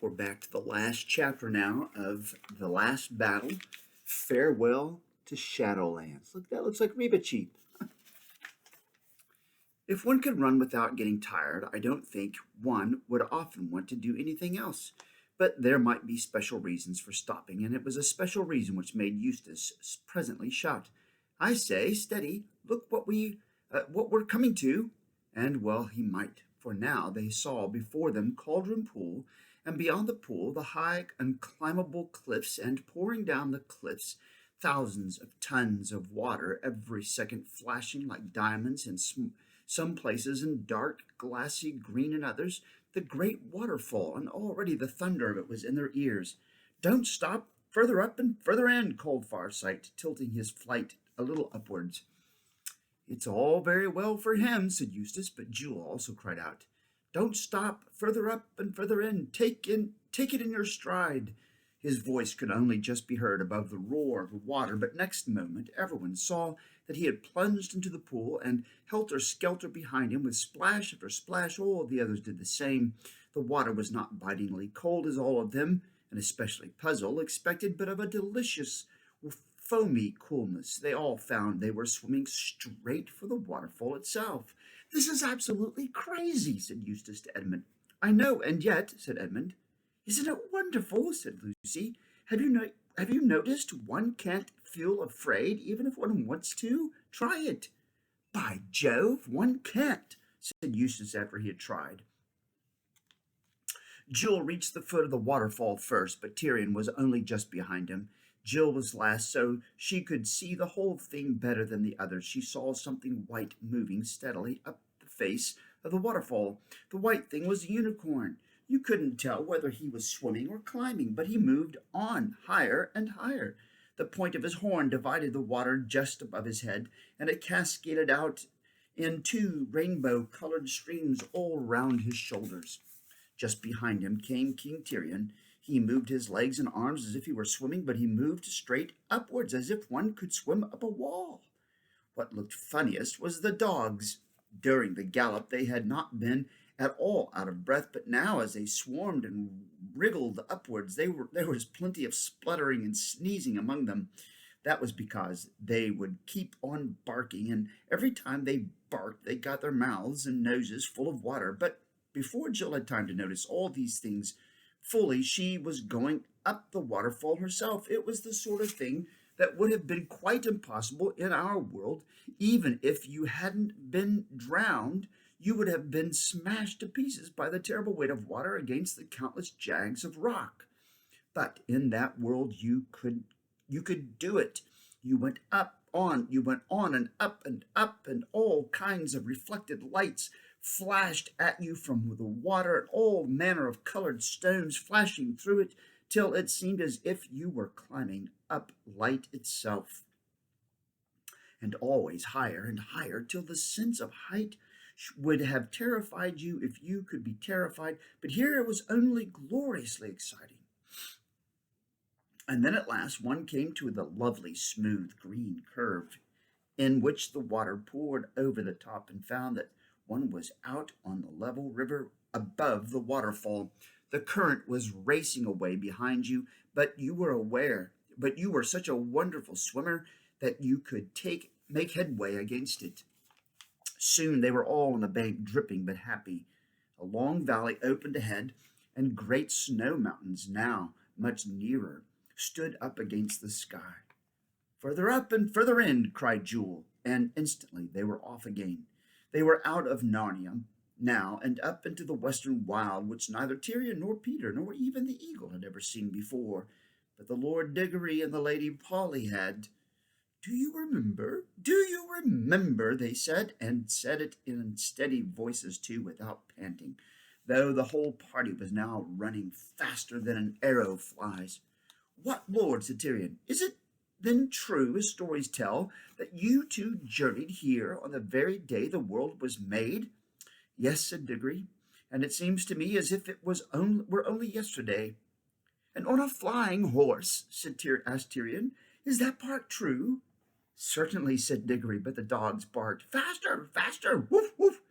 We're back to the last chapter now of The Last Battle. Farewell to Shadowlands. Look, that looks like Reba Cheap. If one could run without getting tired, I don't think one would often want to do anything else. But there might be special reasons for stopping, and it was a special reason which made Eustace presently shout, "I say, steady! Look what we're coming to!" And well he might, for now they saw before them Cauldron Pool, and beyond the pool the high unclimbable cliffs, and pouring down the cliffs thousands of tons of water every second, flashing like diamonds in some places, and dark glassy green in others, the Great Waterfall, and already the thunder of it was in their ears. "Don't stop! Further up and further in!" called Farsight, tilting his flight a little upwards. "It's all very well for him," said Eustace, but Jewel also cried out, "Don't stop! Further up and further in! Take it in your stride!" His voice could only just be heard above the roar of the water, but next moment everyone saw that he had plunged into the pool, and helter-skelter behind him, with splash after splash, all the others did the same. The water was not bitingly cold, as all of them, and especially Puzzle, expected, but of a delicious, foamy coolness. They all found they were swimming straight for the waterfall itself. "This is absolutely crazy," said Eustace to Edmund. "I know, and yet," said Edmund. "Isn't it wonderful?" said Lucy. Have you noticed one can't feel afraid even if one wants to? Try it." "By Jove, one can't," said Eustace after he had tried. Jill reached the foot of the waterfall first, but Tyrion was only just behind him. Jill was last, so she could see the whole thing better than the others. She saw something white moving steadily up the face of the waterfall. The white thing was a unicorn. You couldn't tell whether he was swimming or climbing, but he moved on higher and higher. The point of his horn divided the water just above his head, and it cascaded out in two rainbow-colored streams all round his shoulders. Just behind him came King Tyrion. He moved his legs and arms as if he were swimming, but he moved straight upwards as if one could swim up a wall. What looked funniest was the dogs. During the gallop they had not been at all out of breath, but now as they swarmed and wriggled upwards, there was plenty of spluttering and sneezing among them. That was because they would keep on barking, and every time they barked they got their mouths and noses full of water. But before Jill had time to notice all these things fully, she was going up the waterfall herself. It was the sort of thing that would have been quite impossible in our world. Even if you hadn't been drowned, you would have been smashed to pieces by the terrible weight of water against the countless jags of rock. But in that world you could do it. You went on and up, and all kinds of reflected lights flashed at you from the water, and all manner of colored stones flashing through it, till it seemed as if you were climbing up light itself. And always higher and higher, till the sense of height would have terrified you if you could be terrified, but here it was only gloriously exciting. And then at last one came to the lovely smooth green curve in which the water poured over the top, and found that one was out on the level river above the waterfall. The current was racing away behind you, but you were such a wonderful swimmer that you could make headway against it. Soon they were all on the bank, dripping but happy. A long valley opened ahead, and great snow mountains, now much nearer, stood up against the sky. "Further up and further in," cried Jewel, and instantly they were off again. They were out of Narnia now, and up into the western wild, which neither Tyrion nor Peter nor even the eagle had ever seen before. But the Lord Diggory and the Lady Polly had. "Do you remember? Do you remember?" they said, and said it in steady voices too, without panting, though the whole party was now running faster than an arrow flies. "What, Lord," said Tyrion, "is it then true, as stories tell, that you two journeyed here on the very day the world was made?" "Yes," said Diggory, "and it seems to me as if it were only yesterday." "And on a flying horse?" asked Tyrion. "Is that part true?" "Certainly," said Diggory, but the dogs barked, "Faster, faster, woof, woof."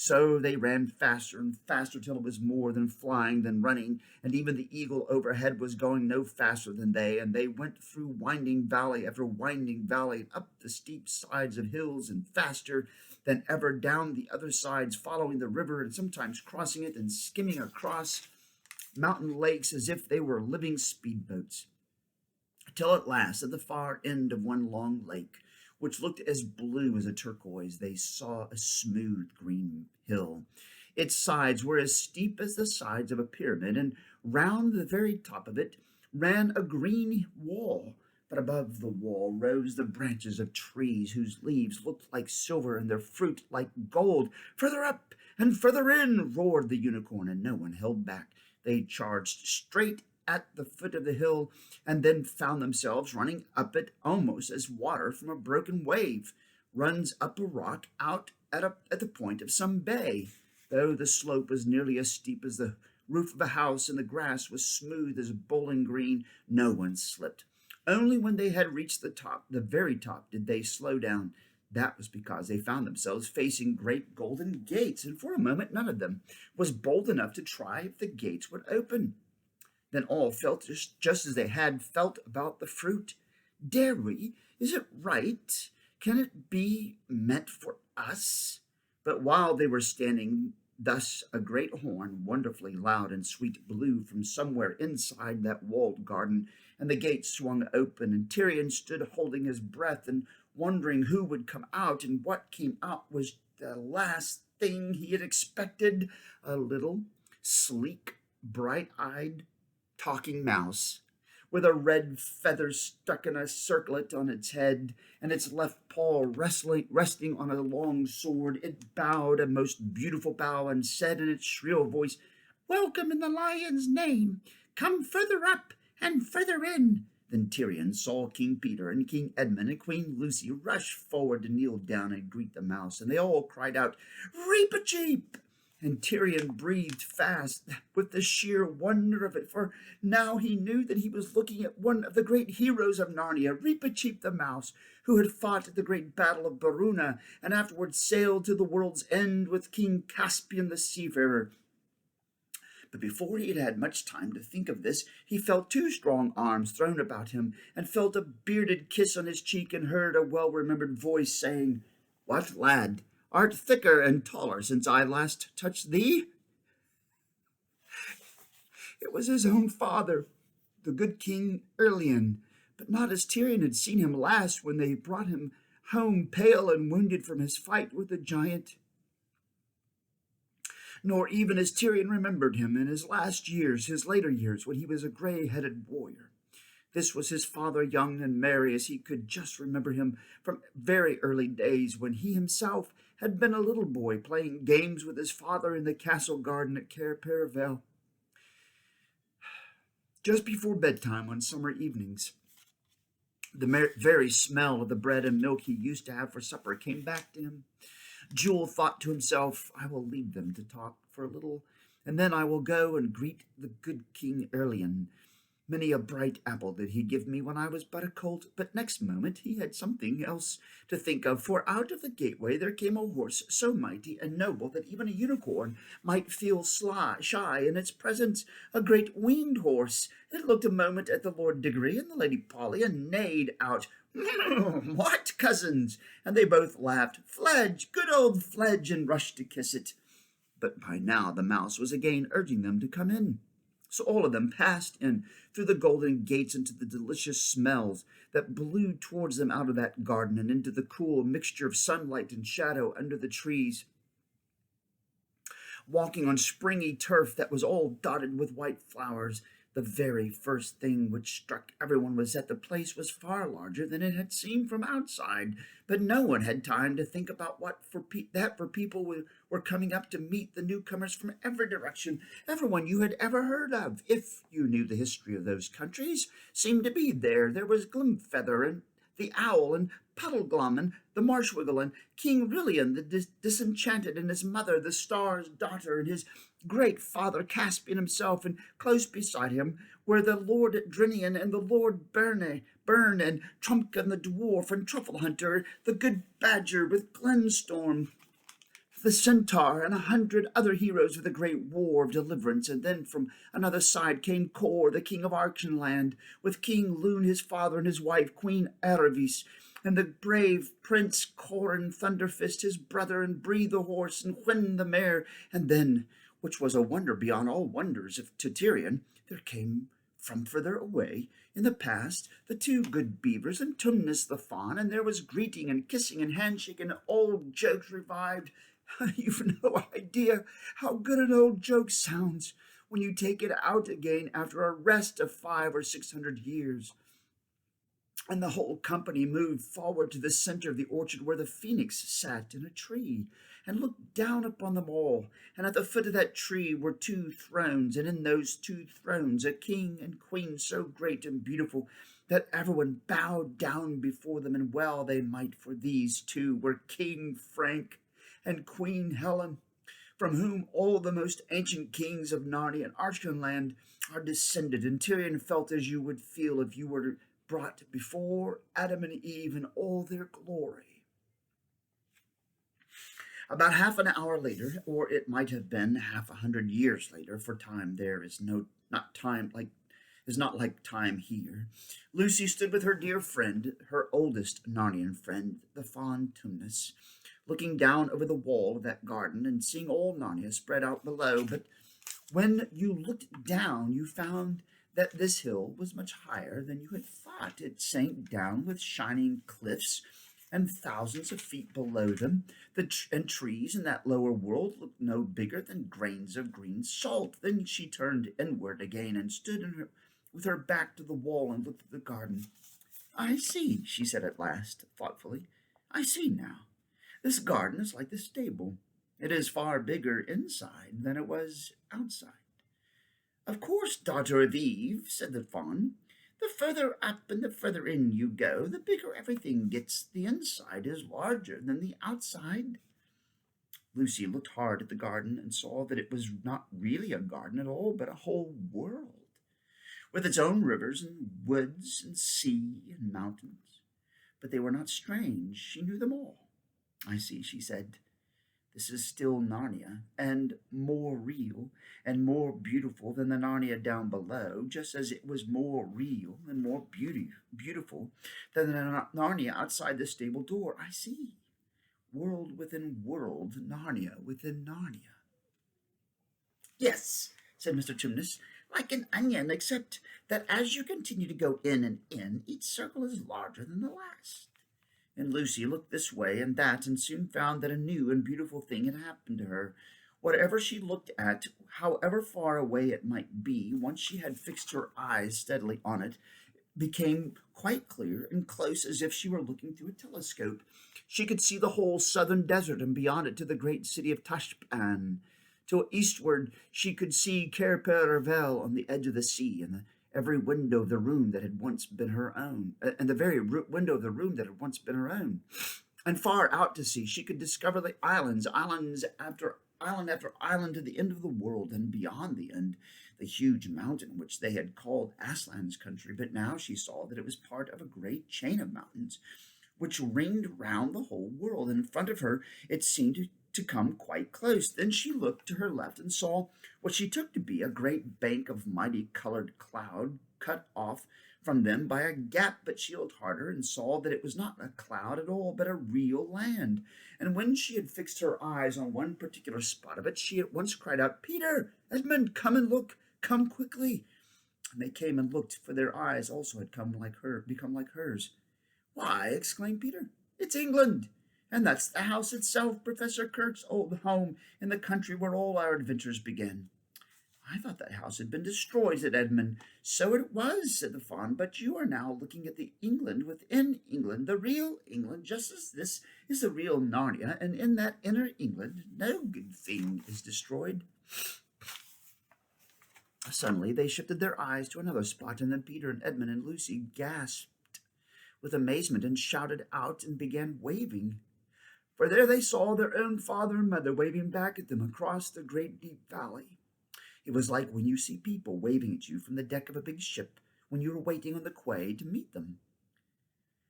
So they ran faster and faster till it was more than flying than running, and even the eagle overhead was going no faster than they, and they went through winding valley after winding valley, and up the steep sides of hills, and faster than ever down the other sides, following the river, and sometimes crossing it and skimming across mountain lakes as if they were living speedboats, till at last, at the far end of one long lake, which looked as blue as a turquoise, they saw a smooth green hill. Its sides were as steep as the sides of a pyramid, and round the very top of it ran a green wall. But above the wall rose the branches of trees whose leaves looked like silver and their fruit like gold. Further up and further in, roared the unicorn, and no one held back. They charged straight at the foot of the hill, and then found themselves running up it almost as water from a broken wave runs up a rock out at the point of some bay. Though the slope was nearly as steep as the roof of a house, and the grass was smooth as bowling green, no one slipped. Only when they had reached the top, the very top, did they slow down. That was because they found themselves facing great golden gates, and for a moment none of them was bold enough to try if the gates would open. Then all felt just as they had felt about the fruit. Dare we? Is it right? Can it be meant for us? But while they were standing thus, a great horn, wonderfully loud and sweet, blew from somewhere inside that walled garden, and the gate swung open, and Tyrion stood holding his breath and wondering who would come out, and what came out was the last thing he had expected: a little, sleek, bright-eyed, talking mouse, with a red feather stuck in a circlet on its head, and its left paw resting on a long sword. It bowed a most beautiful bow, and said in its shrill voice, "Welcome in the lion's name. Come further up and further in." Then Tyrion saw King Peter and King Edmund and Queen Lucy rush forward to kneel down and greet the mouse, and they all cried out, "Reap-a-cheep!" And Tyrion breathed fast with the sheer wonder of it, for now he knew that he was looking at one of the great heroes of Narnia, Reap-a-cheep the mouse, who had fought at the great battle of Baruna, and afterwards sailed to the world's end with King Caspian the seafarer. But before he had had much time to think of this, he felt two strong arms thrown about him, and felt a bearded kiss on his cheek, and heard a well-remembered voice saying, "What, lad? Art thicker and taller since I last touched thee?" It was his own father, the good King Erlion, but not as Tyrion had seen him last when they brought him home pale and wounded from his fight with the giant, nor even as Tyrion remembered him in his last years, his later years, when he was a gray-headed warrior. This was his father, young and merry as he could just remember him from very early days, when he himself had been a little boy playing games with his father in the castle garden at Cair Paravel. Just before bedtime on summer evenings, the very smell of the bread and milk he used to have for supper came back to him. Jewel thought to himself, "I will leave them to talk for a little, and then I will go and greet the good King Erlion. Many a bright apple did he give me when I was but a colt." But next moment he had something else to think of, for out of the gateway there came a horse so mighty and noble that even a unicorn might feel shy in its presence, a great winged horse. It looked a moment at the Lord Diggory and the Lady Polly, and neighed out, "What, cousins?" And they both laughed, "Fledge, good old Fledge," and rushed to kiss it. But by now the mouse was again urging them to come in. So all of them passed in through the golden gates into the delicious smells that blew towards them out of that garden, and into the cool mixture of sunlight and shadow under the trees, walking on springy turf that was all dotted with white flowers. The very first thing which struck everyone was that the place was far larger than it had seemed from outside, but no one had time to think about for people were coming up to meet the newcomers from every direction. Everyone you had ever heard of, if you knew the history of those countries, seemed to be there. There was Glimfeather, and the Owl, and Puddleglum, and the Marshwiggle, and King Rilian the Disenchanted, and his mother, the Star's daughter, and his great father Caspian himself, and close beside him were the Lord Drinian, and the Lord Byrne, and Trumpkin the dwarf, and Truffle Hunter, the good Badger with Glenstorm, the centaur, and 100 other heroes of the great war of deliverance. And then from another side came Kor, the king of Archenland, with King Lune his father and his wife Queen Aravis, and the brave Prince Corin Thunderfist his brother, and Bree the horse, and Hwin the mare. And then, which was a wonder beyond all wonders to Tyrion, there came from further away in the past the two good beavers and Tumnus the fawn, and there was greeting and kissing and handshake, and old jokes revived. You've no idea how good an old joke sounds when you take it out again after a rest of 500 or 600 years. And the whole company moved forward to the center of the orchard where the phoenix sat in a tree and looked down upon them all. And at the foot of that tree were two thrones, and in those two thrones a king and queen so great and beautiful that everyone bowed down before them, and well they might, for these two were King Frank and Queen Helen, from whom all the most ancient kings of Narnia and Archenland are descended. And Tyrion felt as you would feel if you were brought before Adam and Eve in all their glory. About half an hour later, or it might have been half 100 years later, for time there is not like time here, Lucy stood with her dear friend, her oldest Narnian friend, the fawn Tumnus, looking down over the wall of that garden and seeing all Narnia spread out below. But when you looked down, you found that this hill was much higher than you had thought. It sank down with shining cliffs, and thousands of feet below them, and trees in that lower world looked no bigger than grains of green salt. Then she turned inward again and stood with her back to the wall and looked at the garden. I see, she said at last, thoughtfully. I see now. This garden is like the stable. It is far bigger inside than it was outside. Of course, daughter of Eve, said the fawn. The further up and the further in you go, the bigger everything gets. The inside is larger than the outside. Lucy looked hard at the garden and saw that it was not really a garden at all, but a whole world, with its own rivers and woods and sea and mountains. But they were not strange. She knew them all. I see, she said. This is still Narnia, and more real and more beautiful than the Narnia down below, just as it was more real and more beautiful than the Narnia outside the stable door. I see. World within world, Narnia within Narnia. Yes, said Mr. Tumnus, like an onion, except that as you continue to go in and in, each circle is larger than the last. And Lucy looked this way and that, and soon found that a new and beautiful thing had happened to her. Whatever she looked at, however far away it might be, once she had fixed her eyes steadily on it, became quite clear and close, as if she were looking through a telescope. She could see the whole southern desert, and beyond it to the great city of Tashpan. To eastward she could see Cair Paravel on the edge of the sea, and every window of the room that had once been her own, and the very window of the room that had once been her own. And far out to sea she could discover the islands, island after island to the end of the world, and beyond the end, the huge mountain which they had called Aslan's country. But now she saw that it was part of a great chain of mountains which ringed round the whole world, and in front of her it seemed to come quite close. Then she looked to her left and saw what she took to be a great bank of mighty colored cloud, cut off from them by a gap. But she looked harder and saw that it was not a cloud at all, but a real land. And when she had fixed her eyes on one particular spot of it, she at once cried out, Peter, Edmund, come and look, come quickly. And they came and looked, for their eyes also had become like hers. Why, exclaimed Peter, it's England. And that's the house itself, Professor Kirk's old home in the country where all our adventures began. I thought that house had been destroyed, said Edmund. So it was, said the fawn, but you are now looking at the England within England, the real England, just as this is the real Narnia, and in that inner England no good thing is destroyed. Suddenly they shifted their eyes to another spot, and then Peter and Edmund and Lucy gasped with amazement and shouted out and began waving. For there they saw their own father and mother waving back at them across the great deep valley. It was like when you see people waving at you from the deck of a big ship when you are waiting on the quay to meet them.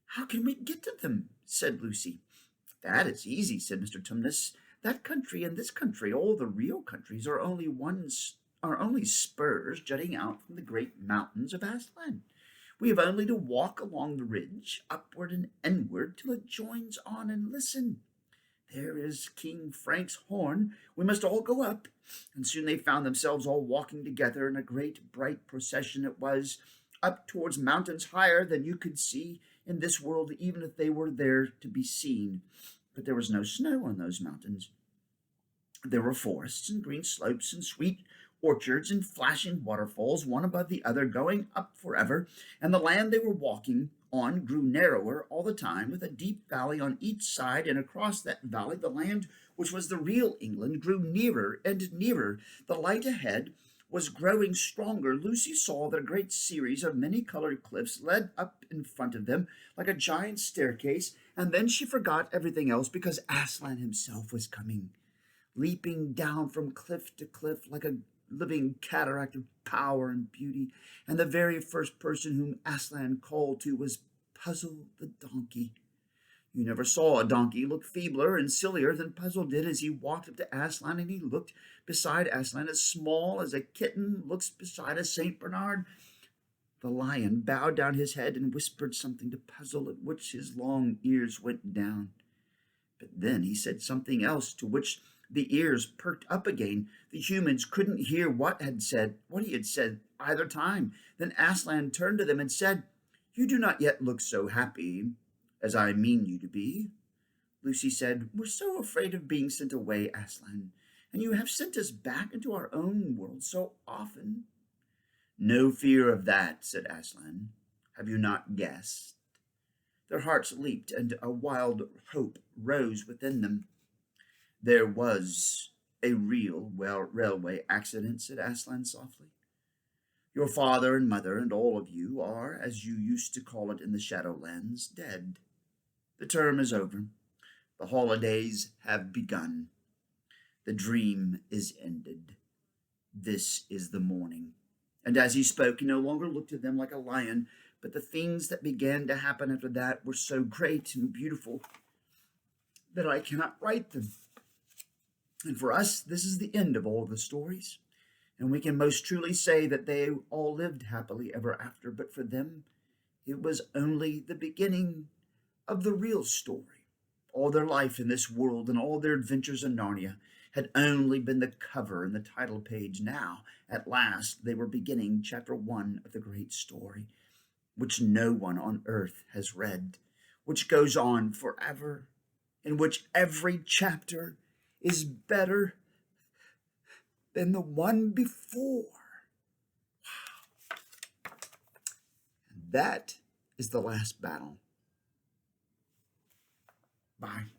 How can we get to them? Said Lucy. That is easy, said Mr. Tumnus. That country and this country, all the real countries, are only spurs jutting out from the great mountains of Aslan. We have only to walk along the ridge, upward and inward, till it joins on, and listen. There is King Frank's horn. We must all go up. And soon they found themselves all walking together in a great bright procession it was, up towards mountains higher than you could see in this world, even if they were there to be seen. But there was no snow on those mountains. There were forests and green slopes and sweet orchards and flashing waterfalls, one above the other, going up forever, and the land they were walking on grew narrower all the time, with a deep valley on each side, and across that valley the land, which was the real England, grew nearer and nearer. The light ahead was growing stronger. Lucy saw that a great series of many-colored cliffs led up in front of them like a giant staircase, and then she forgot everything else because Aslan himself was coming, leaping down from cliff to cliff like a living cataract of power and beauty, and the very first person whom Aslan called to was Puzzle the donkey. You never saw a donkey look feebler and sillier than Puzzle did as he walked up to Aslan, and he looked beside Aslan as small as a kitten looks beside a Saint Bernard. The lion bowed down his head and whispered something to Puzzle, at which his long ears went down. But then he said something else, to which the ears perked up again. The humans couldn't hear what he had said either time. Then Aslan turned to them and said, "You do not yet look so happy as I mean you to be." Lucy said, "We're so afraid of being sent away, Aslan, and you have sent us back into our own world so often." "No fear of that," said Aslan. "Have you not guessed?" Their hearts leaped, and a wild hope rose within them. "There was a real railway accident," said Aslan softly. "Your father and mother and all of you are, as you used to call it in the Shadowlands, dead. The term is over. The holidays have begun. The dream is ended. This is the morning." And as he spoke, he no longer looked at them like a lion, but the things that began to happen after that were so great and beautiful that I cannot write them. And for us, this is the end of all the stories. And we can most truly say that they all lived happily ever after, but for them, it was only the beginning of the real story. All their life in this world and all their adventures in Narnia had only been the cover and the title page. Now, at last, they were beginning chapter 1 of the great story, which no one on earth has read, which goes on forever, in which every chapter is better than the one before. Wow. And that is the last battle. Bye.